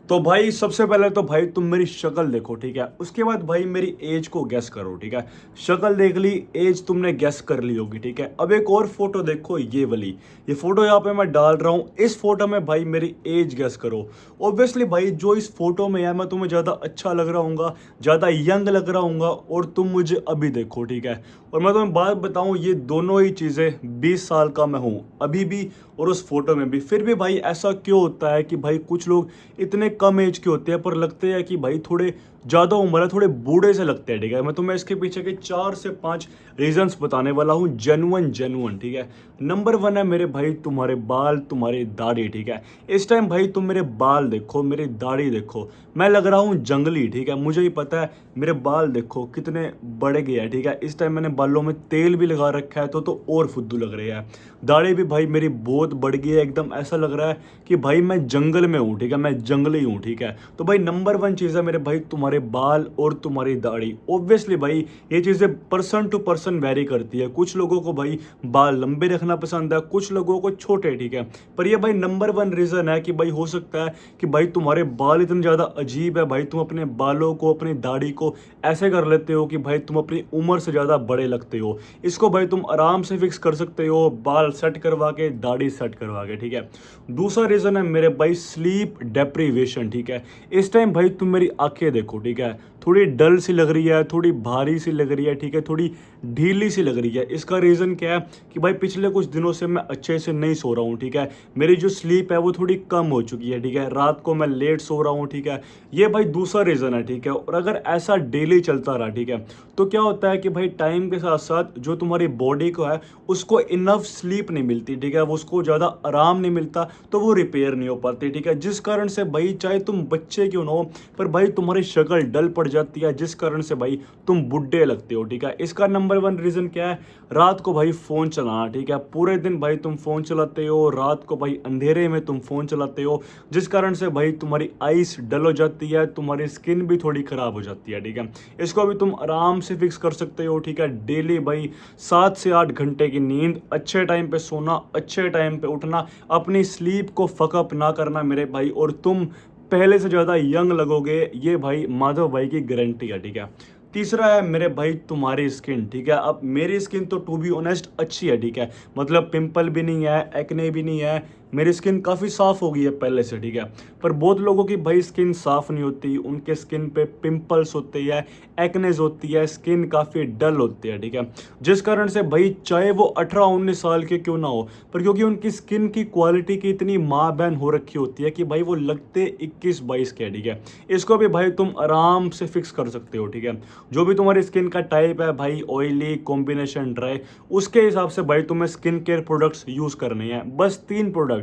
तो भाई सबसे पहले तो भाई तुम मेरी शक्ल देखो, ठीक है। उसके बाद भाई मेरी एज को गैस करो, ठीक है। शक्ल देख ली, एज तुमने गैस कर ली होगी, ठीक है। अब एक और फोटो देखो, ये वाली, ये फोटो यहाँ पे मैं डाल रहा हूँ। इस फोटो में भाई मेरी एज गैस करो। ऑब्वियसली भाई जो इस फोटो में है, मैं तुम्हें ज़्यादा अच्छा लग रहा हूँ, ज़्यादा यंग लग रहा हूँ, और तुम मुझे अभी देखो, ठीक है। और मैं तुम्हें बात बताऊँ, ये दोनों ही चीज़ें 20 साल का मैं हूँ अभी भी, और उस फोटो में भी। फिर भी भाई ऐसा क्यों होता है कि भाई कुछ लोग इतने कम एज के होते हैं पर लगते हैं कि भाई थोड़े ज़्यादा उम्र है, थोड़े बूढ़े से लगते हैं, ठीक है। मैं तुम्हें इसके पीछे के 4 से 5 रीजंस बताने वाला हूँ, जेन्युइन जेन्युइन, ठीक है। नंबर 1 है मेरे भाई तुम्हारे बाल, तुम्हारी दाढ़ी, ठीक है। इस टाइम भाई तुम मेरे बाल देखो, मेरी दाढ़ी देखो, मैं लग रहा हूँ जंगली, ठीक है। मुझे ही पता है, मेरे बाल देखो कितने बढ़ गए हैं, ठीक है। इस टाइम मैंने बालों में तेल भी लगा रखा है तो और फुद्दू लग रहे हैं। दाढ़ी भी भाई मेरी बहुत बढ़ गई है, एकदम ऐसा लग रहा है कि भाई मैं जंगल में हूँ, ठीक है। मैं जंगली हूँ, ठीक है। तो भाई नंबर 1 चीज़ है मेरे भाई तुम्हारे बाल और तुम्हारी दाढ़ी। ऑब्वियसली भाई ये चीज़ें पर्सन टू पर्सन वेरी करती है। कुछ लोगों को भाई बाल लंबे रखना पसंद है, कुछ लोगों को छोटे, ठीक है। पर ये भाई नंबर 1 रीज़न है कि भाई हो सकता है कि भाई तुम्हारे बाल इतने ज़्यादा अजीब है, भाई तुम अपने बालों को, अपनी दाढ़ी को ऐसे कर लेते हो कि भाई तुम अपनी उम्र से ज़्यादा बड़े लगते हो। इसको भाई तुम आराम से फिक्स कर सकते हो, बाल सेट करवा के, दाढ़ी सेट करवा के, ठीक है। दूसरा रीज़न है मेरे भाई स्लीप डेप्रीवेशन, ठीक है। इस टाइम भाई तुम मेरी आंखें देखो, ठीक है। थोड़ी डल सी लग रही है, थोड़ी भारी सी लग रही है, ठीक है। थोड़ी ढीली सी लग रही है। इसका रीज़न क्या है कि भाई पिछले कुछ दिनों से मैं अच्छे से नहीं सो रहा हूँ, ठीक है। मेरी जो स्लीप है वो थोड़ी कम हो चुकी है, ठीक है। रात को मैं लेट सो रहा हूँ, ठीक है। ये भाई दूसरा रीज़न है, ठीक है। और अगर ऐसा डेली चलता रहा, ठीक है, तो क्या होता है कि भाई टाइम के साथ साथ जो तुम्हारी बॉडी को है उसको इनफ स्लीप नहीं मिलती, ठीक है। वो उसको ज़्यादा आराम नहीं मिलता, तो वो रिपेयर नहीं हो पाती, ठीक है। जिस कारण से भाई चाहे तुम बच्चे क्यों ना हो, पर भाई तुम्हारी शक्ल डल पड़ जाती है, जिस कारण से भाई तुम बुढ़े लगते हो, ठीक है। इसका नंबर 1 रीज़न क्या है? रात को भाई फ़ोन चलाना, ठीक है। पूरे दिन भाई तुम फ़ोन चलाते हो, रात को भाई अंधेरे में तुम फ़ोन चलाते हो, जिस कारण से भाई तुम्हारी आइस डल हो जाती है, तुम्हारी स्किन भी थोड़ी ख़राब हो जाती है, ठीक है। इसको भी तुम आराम से फिक्स कर सकते हो, ठीक है। डेली भाई 7 से 8 घंटे की नींद, अच्छे टाइम पे सोना, अच्छे टाइम पे उठना, अपनी स्लीप को फकअप ना करना मेरे भाई, और तुम पहले से ज़्यादा यंग लगोगे, ये भाई माधव भाई की गारंटी है, ठीक है। तीसरा है मेरे भाई तुम्हारी स्किन, ठीक है। अब मेरी स्किन तो टू बी ऑनेस्ट अच्छी है, ठीक है। मतलब पिंपल भी नहीं है, एक्ने भी नहीं है, मेरी स्किन काफ़ी साफ़ हो गई है पहले से, ठीक है। पर बहुत लोगों की भाई स्किन साफ़ नहीं होती, उनके स्किन पे पिंपल्स होते हैं, एक्नेज होती है, स्किन काफ़ी डल होती है, ठीक है। जिस कारण से भाई चाहे वो 18-19 साल के क्यों ना हो, पर क्योंकि उनकी स्किन की क्वालिटी की इतनी माँ बहन हो रखी होती है कि भाई वो लगते 21-22 के, ठीक है। इसको भी भाई तुम आराम से फिक्स कर सकते हो, ठीक है। जो भी तुम्हारी स्किन का टाइप है भाई, ऑयली, कॉम्बिनेशन, ड्राई, उसके हिसाब से भाई तुम्हें स्किन केयर प्रोडक्ट्स यूज़ करने हैं। बस 3 product,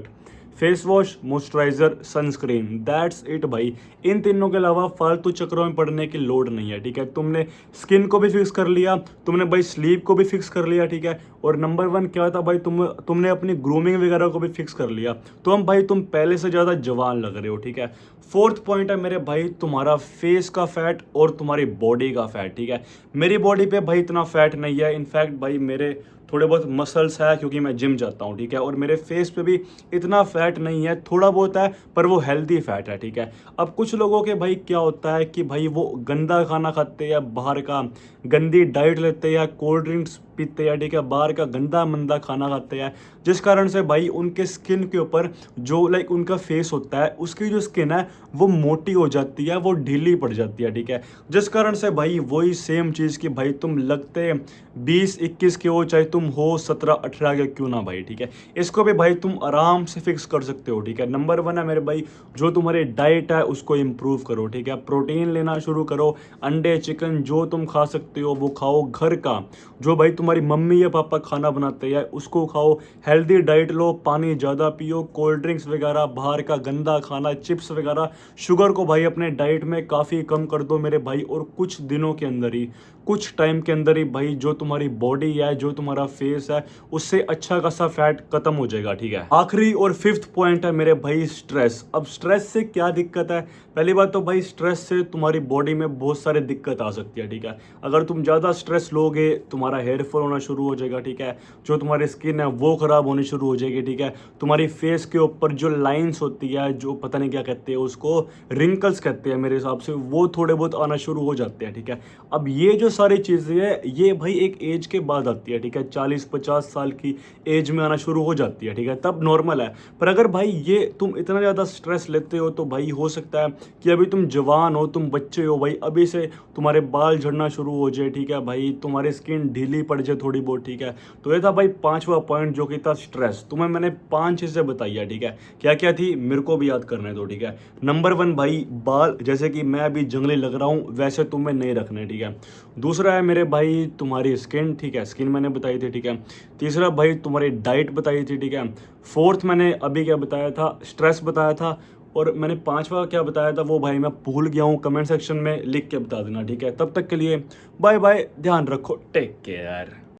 face wash, moisturiser, sunscreen, that's it भाई। इन तीनों के अलावा फालतू चक्रों में पड़ने की लोड नहीं है, ठीक है। तुमने स्किन को भी फिक्स कर लिया, तुमने भाई स्लीप को भी फिक्स कर लिया, ठीक है। और नंबर 1 क्या था भाई, तुमने अपनी ग्रूमिंग वगैरह को भी फिक्स कर लिया, तो हम भाई तुम पहले से ज़्यादा जवान लग रहे हो, ठीक है। फोर्थ पॉइंट है मेरे भाई तुम्हारा फेस का फैट और तुम्हारी बॉडी का फैट, ठीक है। मेरी बॉडी पे भाई इतना फैट नहीं है, इनफैक्ट भाई मेरे थोड़े बहुत मसल्स है क्योंकि मैं जिम जाता हूँ, ठीक है। और मेरे फेस पे भी इतना फैट नहीं है, थोड़ा बहुत है, पर वो हेल्दी फैट है, ठीक है। अब कुछ लोगों के भाई क्या होता है कि भाई वो गंदा खाना खाते हैं, बाहर का गंदी डाइट लेते हैं, कोल्ड ड्रिंक्स पीते हैं, ठीक है, बाहर का गंदा मंदा खाना खाते हैं, जिस कारण से भाई उनके स्किन के ऊपर जो लाइक उनका फेस होता है, उसकी जो स्किन है वो मोटी हो जाती है, वो ढीली पड़ जाती है, ठीक है। जिस कारण से भाई वही सेम चीज़ की भाई तुम लगते 20-21 के हो, चाहे तुम हो 17-18 के क्यों ना भाई, ठीक है। इसको भी भाई तुम आराम से फिक्स कर सकते हो, ठीक है। नंबर 1 है मेरे भाई जो तुम्हारी डाइट है उसको इम्प्रूव करो, ठीक है। प्रोटीन लेना शुरू करो, अंडे, चिकन जो तुम खा सकते हो वो खाओ, घर का जो भाई तुम्हारी मम्मी या पापा खाना बनाते हैं उसको खाओ, हेल्दी डाइट लो, पानी ज़्यादा पियो, कोल्ड ड्रिंक्स वगैरह, बाहर का गंदा खाना, चिप्स वगैरह, शुगर को भाई अपने डाइट में काफ़ी कम कर दो मेरे भाई, और कुछ दिनों के अंदर ही कुछ टाइम के अंदर ही भाई जो तुम्हारी बॉडी है, जो तुम्हारा फेस है, उससे अच्छा खासा फैट खत्म हो जाएगा, ठीक है। आखिरी और फिफ्थ पॉइंट है मेरे भाई स्ट्रेस। अब स्ट्रेस से क्या दिक्कत है? पहली बात तो भाई स्ट्रेस से तुम्हारी बॉडी में बहुत सारे दिक्कत आ सकती है, ठीक है। अगर तुम ज़्यादा स्ट्रेस लोगे, तुम्हारा हेयर फॉल होना शुरू हो जाएगा, ठीक है। जो तुम्हारी स्किन है वो ख़राब होनी शुरू हो जाएगी, ठीक है। तुम्हारी फेस के ऊपर जो लाइंस होती है, जो पता नहीं क्या कहते हैं उसको, रिंकल्स कहते हैं मेरे हिसाब से, वो थोड़े बहुत आना शुरू हो जाते हैं, ठीक है। अब ये जो सारी चीज़ें हैं ये भाई एक एज के बाद आती है, ठीक है। 40-50 साल की एज में आना शुरू हो जाती है, ठीक है, तब नॉर्मल है। पर अगर भाई ये तुम इतना ज़्यादा स्ट्रेस लेते हो तो भाई हो सकता है कि अभी तुम जवान हो, तुम बच्चे हो भाई, अभी से तुम्हारे बाल झड़ना शुरू हो जाए, ठीक है भाई, तुम्हारी स्किन ढीली पड़ जाए थोड़ी बहुत, ठीक है। तो ये था भाई पांचवा पॉइंट जो कि था स्ट्रेस। तुम्हें मैंने 5 चीज़ें बताई है, ठीक है। क्या क्या थी मेरे को भी याद करने दो, ठीक है। नंबर 1 भाई बाल, जैसे कि मैं अभी जंगली लग रहा हूँ वैसे तुम्हें नहीं रखने, ठीक है। दूसरा है मेरे भाई तुम्हारी स्किन, ठीक है, स्किन मैंने बताई थी, ठीक है। तीसरा भाई तुम्हारी डाइट बताई थी, ठीक है। फोर्थ मैंने अभी क्या बताया था, स्ट्रेस बताया था। और मैंने पांचवा क्या बताया था वो भाई मैं भूल गया हूँ, कमेंट सेक्शन में लिख के बता देना, ठीक है। तब तक के लिए बाय बाय, ध्यान रखो, टेक केयर।